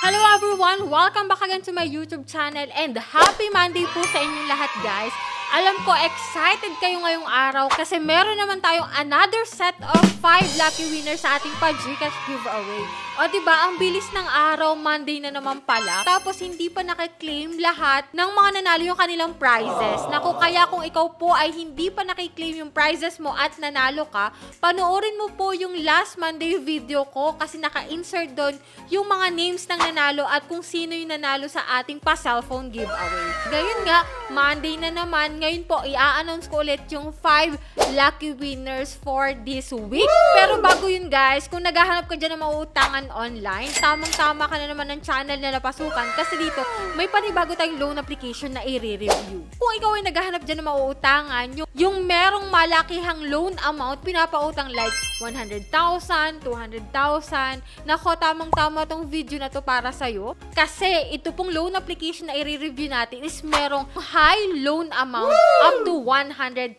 Hello everyone! Welcome back again to my YouTube channel and happy Monday po sa inyong lahat guys! Alam ko, excited kayo ngayong araw kasi meron naman tayong another set of 5 lucky winners sa ating pa-GCash giveaway. O diba, ang bilis ng araw, Monday na naman pala. Tapos hindi pa nakiklaim lahat ng mga nanalo yung kanilang prizes. Naku, kaya kung ikaw po ay hindi pa nakiklaim yung prizes mo at nanalo ka, panoorin mo po yung last Monday video ko kasi naka-insert doon yung mga names ng nanalo at kung sino yung nanalo sa ating pa-cellphone giveaway. Ngayon nga, Monday na naman. Ngayon po, i-announce ko ulit yung 5 lucky winners for this week. Pero bago yun guys, kung naghahanap ka dyan ng mauutangan online, tamang-tama ka na naman ng channel na napasukan kasi dito, may panibago tayong loan application na i-review. Kung ikaw ay naghahanap dyan ng mauutangan, yung merong malakihang loan amount, pinapautang like 100,000, 200,000, nako, tamang-tama tong video na to para sa'yo. Kasi ito pong loan application na i-review natin is merong high loan amount up to 100,000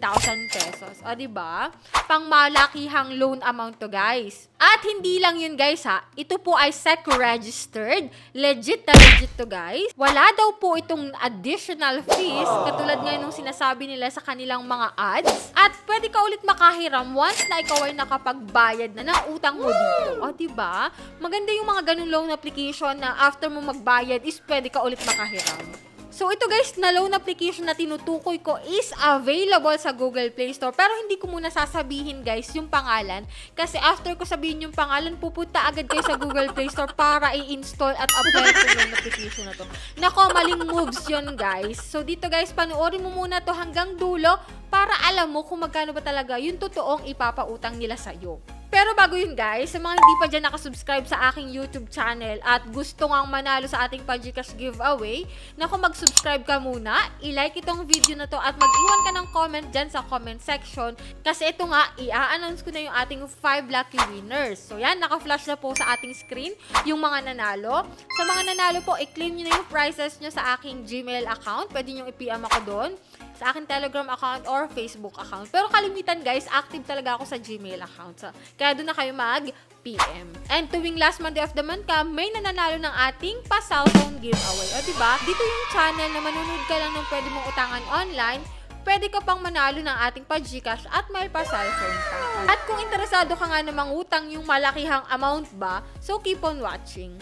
pesos. O diba? Pang malakihang loan amount to guys. At hindi lang yun guys ha, ito po ay SEC registered. Legit na legit to guys. Wala daw po itong additional fees, katulad ngayon nung sinasabi nila sa kanilang mga ads. At pwede ka ulit makahiram once na ikaw ay nakapagbayad na ng utang mo dito. O diba? Maganda yung mga ganung loan application na after mo magbayad is pwede ka ulit makahiram. So, ito guys, na loan application na tinutukoy ko is available sa Google Play Store. Pero hindi ko muna sasabihin guys yung pangalan. Kasi after ko sabihin yung pangalan, pupunta agad kayo sa Google Play Store para i-install at apply yung loan application na to. Nako, maling moves yun guys. So, dito guys, panoorin mo muna to hanggang dulo para alam mo kung magkano ba talaga yung totoong ipapautang nila sa'yo. Pero bago yun guys, sa mga hindi pa dyan nakasubscribe sa aking YouTube channel at gusto ngang manalo sa ating pa-GCash giveaway, naku, mag-subscribe ka muna, i-like itong video na to at mag-iwan ka ng comment dyan sa comment section kasi ito nga, i-announce ko na yung ating 5 lucky winners. So yan, naka-flash na po sa ating screen yung mga nanalo. Sa mga nanalo po, i-claim nyo na yung prizes nyo sa aking Gmail account. Pwede nyo i-PM ako doon, sa aking Telegram account or Facebook account. Pero kalimitan guys, active talaga ako sa Gmail account. So, kaya doon na kayo mag-PM. And tuwing last Monday of the month ka, may nananalo ng ating pa-cellphone giveaway. O diba? Dito yung channel na manunod ka lang ng pwede mong utangan online, pwede ka pang manalo ng ating pa-GCash at may pa-cellphone ka. At kung interesado ka nga na mangutang yung malakihang amount ba, so keep on watching.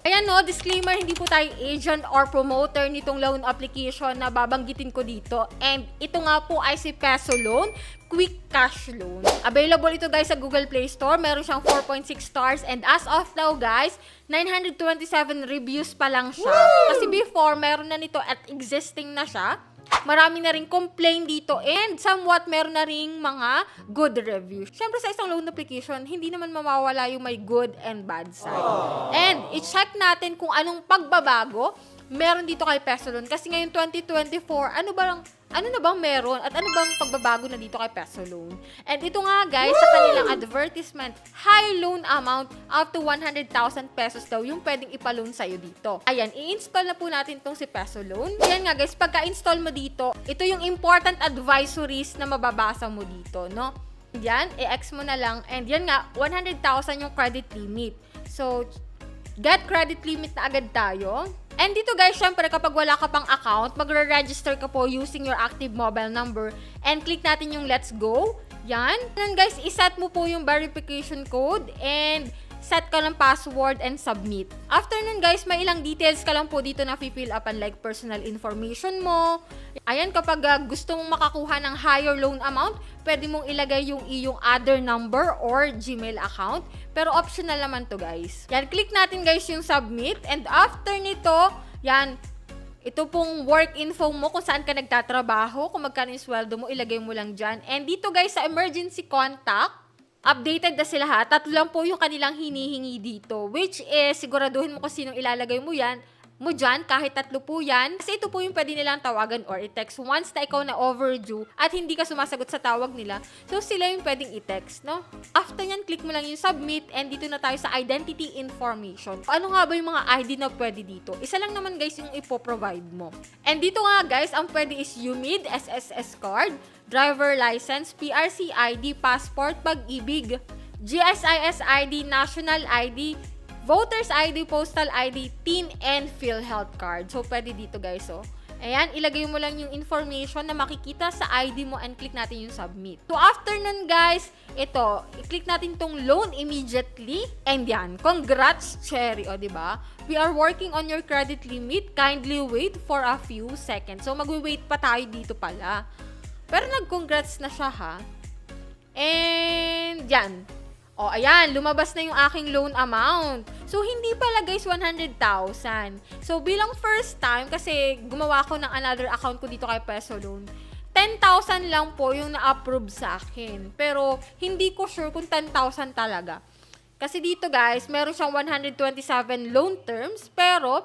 Ayan no, disclaimer, hindi po tayo agent or promoter nitong loan application na babanggitin ko dito. And ito nga po ay si Peso Loan, Quick Cash Loan. Available ito guys sa Google Play Store. Meron siyang 4.6 stars and as of now guys, 927 reviews pa lang siya. Kasi before, meron na nito at existing na siya. Marami na rin complain dito and somewhat meron na ring mga good reviews. Siyempre sa isang loan application, hindi naman mawawala yung may good and bad side. And i-check natin kung anong pagbabago meron dito kay Peso Loan. Kasi ngayon 2024, ano na bang meron at ano bang pagbabago na dito kay Peso Loan? And ito nga guys, sa kanilang advertisement, high loan amount up to 100,000 pesos daw yung pwedeng ipaloan sa'yo dito. Ayan, i-install na po natin tong si Peso Loan. Ayan nga guys, pagka-install mo dito, ito yung important advisories na mababasa mo dito, no? Yan, i-X mo na lang. And yan nga, 100,000 yung credit limit. So, get credit limit na agad tayo. And dito guys, syempre kapag wala ka pang account, magre-register ka po using your active mobile number and click natin yung let's go. Yan. And guys, iset mo po yung verification code and set ka ng password and submit. After nun guys, may ilang details ka lang po dito na fill upan like personal information mo. Ayan, kapag gusto mong makakuha ng higher loan amount, pwede mong ilagay yung iyong other number or Gmail account. Pero optional naman to guys. Yan, click natin guys yung submit and after nito, yan, ito pong work info mo kung saan ka nagtatrabaho, kung magkano yung sweldo mo, ilagay mo lang dyan. And dito guys, sa emergency contact, updated na sila ha. 3 lang po yung kanilang hinihingi dito. Which is, siguraduhin mo kung sinong ilalagay mo yan. mo dyan, kahit 3 po yan. Kasi ito po yung pwede nilang tawagan or i-text once na ikaw na overdue at hindi ka sumasagot sa tawag nila. So, sila yung pwedeng i-text, no? After yan, click mo lang yung submit and dito na tayo sa identity information. Ano nga ba yung mga ID na pwede dito? Isa lang naman guys yung ipoprovide mo. And dito nga guys, ang pwede is UMID, SSS card, driver license, PRC ID, passport, pag-ibig, GSIS ID, national ID, voters ID, postal ID, TIN, and PhilHealth card. So, pwede dito guys, oh. Ayan, ilagay mo lang yung information na makikita sa ID mo and click natin yung submit. So, after nun guys, ito, i-click natin tong loan immediately. And yan, congrats, Cherry, o, diba? We are working on your credit limit. Kindly wait for a few seconds. So, magwi-wait pa tayo dito pala. Pero nag-congrats na siya, ha? And, yan. O, ayan, lumabas na yung aking loan amount. So, hindi pala guys 100,000. So, bilang first time, kasi gumawa ko ng another account ko dito kay Peso Loan, 10,000 lang po yung na-approve sa akin. Pero, hindi ko sure kung 10,000 talaga. Kasi dito guys, meron siyang 127 loan terms, pero,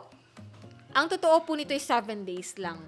ang totoo po nito is 7 days lang.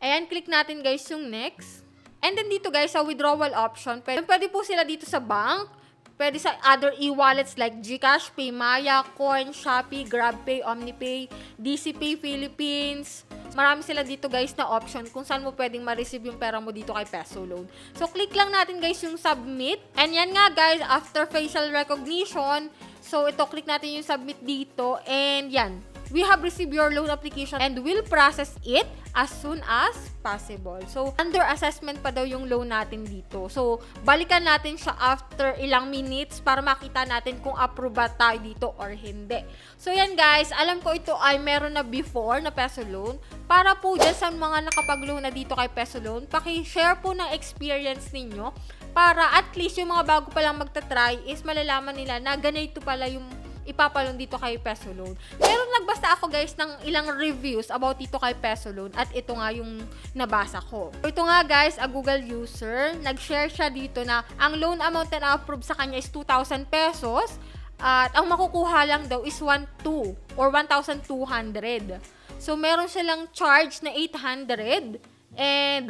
Ayan, click natin guys yung next. And then dito guys, sa withdrawal option, pwede po sila dito sa bank, pwede sa other e-wallets like GCash, PayMaya, Coin, Shopee, GrabPay, OmniPay, DCPay Philippines. Marami sila dito guys na option kung saan mo pwedeng ma-receive yung pera mo dito kay Peso Loan. So, click lang natin guys yung submit. And yan nga guys, after facial recognition, so ito, click natin yung submit dito. And yan, we have received your loan application and will process it as soon as possible. So, under assessment pa daw yung loan natin dito. So, balikan natin siya after ilang minutes para makita natin kung approve ba tayo dito or hindi. So, yan guys. Alam ko ito ay meron na before na Peso Loan. Para po dyan sa mga nakapag-loan na dito kay Peso Loan, paki-share po ng experience ninyo para at least yung mga bago pa lang magta-try is malalaman nila na ganito pala yung ipapalon dito kay Peso Loan. Pero nagbasa ako guys ng ilang reviews about dito kay Peso Loan at ito nga yung nabasa ko. Ito nga guys, a Google user, nag-share siya dito na ang loan amount na na-approve sa kanya is 2,000 pesos at ang makukuha lang daw is 1,200 or 1,200. So meron silang charge na 800 and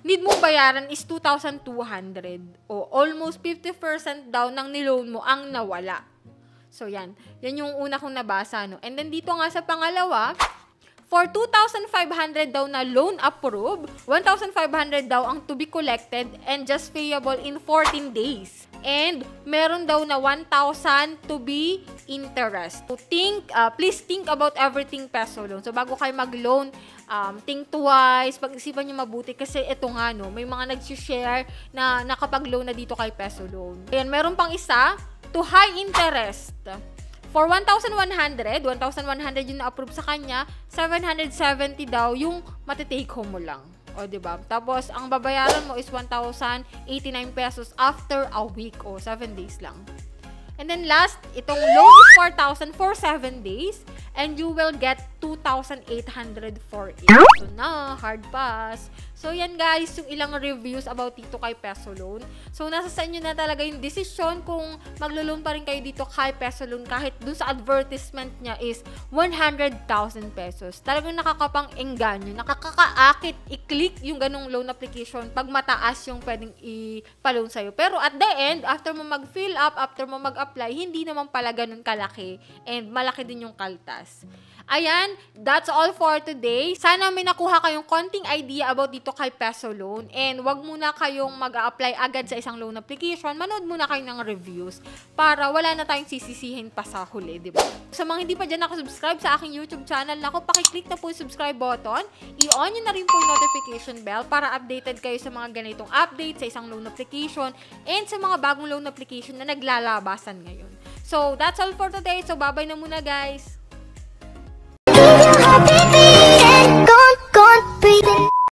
need mo bayaran is 2,200 o almost 50% daw ng niloan mo ang nawala. So, yan. Yan yung una kong nabasa, no? And then, dito nga sa pangalawa, for 2,500 daw na loan approved, 1,500 daw ang to be collected and just payable in 14 days. And, meron daw na 1,000 to be interest. So, please think about everything Peso Loan. So, bago kayo mag-loan, think twice, pag-isipan nyo mabuti kasi ito nga, no, may mga nag-share na nakapag-loan na dito kay Peso Loan. Ayan, meron pang isa, to high interest. For 1,100 yung na-approve sa kanya, 770 daw yung matitake home mo lang. O, diba? Tapos, ang babayaran mo is 1,089 pesos after a week o 7 days lang. And then last, itong loan is 4,000 for 7 days and you will get 2,800 for it. So na, hard pass. So yan guys, yung ilang reviews about dito kay Peso Loan. So nasa sa inyo na talaga yung decision kung maglo-loan pa rin kayo dito kay Peso Loan kahit dun sa advertisement niya is 100,000 pesos. Talagang nakakapang-engganyo, nakakakaakit i-click yung ganong loan application pag mataas yung pwedeng i-pa-loan sa'yo. Pero at the end, after mo mag-fill up, after mo mag-apply, hindi naman pala ganun kalaki and malaki din yung kaltas. Ayan, that's all for today. Sana may nakuha kayong konting idea about dito kay Peso Loan. And wag muna kayong mag-a-apply agad sa isang loan application. Manood muna kayo ng reviews para wala na tayong sisisihin pa sa huli, di ba? Sa mga hindi pa dyan nakasubscribe sa aking YouTube channel, naku, pakiclick na po yung subscribe button. I-on nyo na rin po yung notification bell para updated kayo sa mga ganitong updates sa isang loan application and sa mga bagong loan application na naglalabasan ngayon. So, that's all for today. So, bye-bye na muna guys!